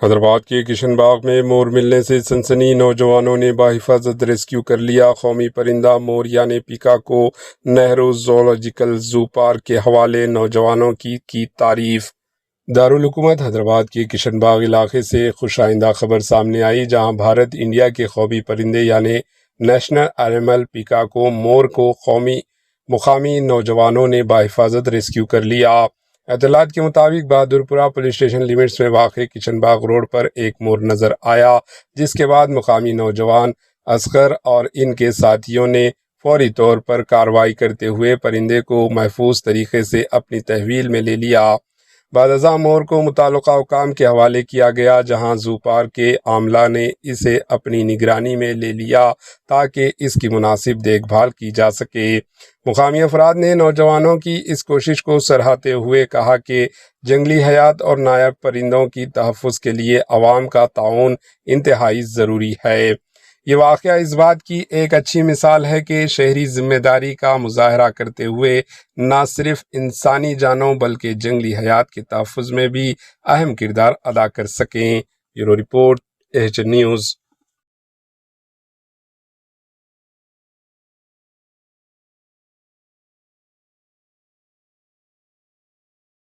حیدرآباد کے کشن باغ میں مور ملنے سے سنسنی، نوجوانوں نے بحفاظت ریسکیو کر لیا۔ قومی پرندہ مور یعنی پیکا کو نہرو زولوجیکل زو پارک کے حوالے، نوجوانوں کی تعریف۔ دارالحکومت حیدرآباد کے کشن باغ علاقے سے خوش آئندہ خبر سامنے آئی، جہاں بھارت انڈیا کے قومی پرندے یعنی نیشنل اینیمل پیکاکو مور کو مقامی نوجوانوں نے بحفاظت ریسکیو کر لیا۔ اطلاعات کے مطابق بہادرپورہ پولیس اسٹیشن لیمٹس میں واقع کشن باغ روڈ پر ایک مور نظر آیا، جس کے بعد مقامی نوجوان اصغر اور ان کے ساتھیوں نے فوری طور پر کارروائی کرتے ہوئے پرندے کو محفوظ طریقے سے اپنی تحویل میں لے لیا۔ بعد ازاں مور کو متعلقہ حکام کے حوالے کیا گیا، جہاں زو پارک کے عاملہ نے اسے اپنی نگرانی میں لے لیا تاکہ اس کی مناسب دیکھ بھال کی جا سکے۔ مقامی افراد نے نوجوانوں کی اس کوشش کو سراہتے ہوئے کہا کہ جنگلی حیات اور نایاب پرندوں کی تحفظ کے لیے عوام کا تعاون انتہائی ضروری ہے۔ یہ واقعہ اس بات کی ایک اچھی مثال ہے کہ شہری ذمہ داری کا مظاہرہ کرتے ہوئے نہ صرف انسانی جانوں بلکہ جنگلی حیات کے تحفظ میں بھی اہم کردار ادا کر سکیں۔ Bureau report, H news.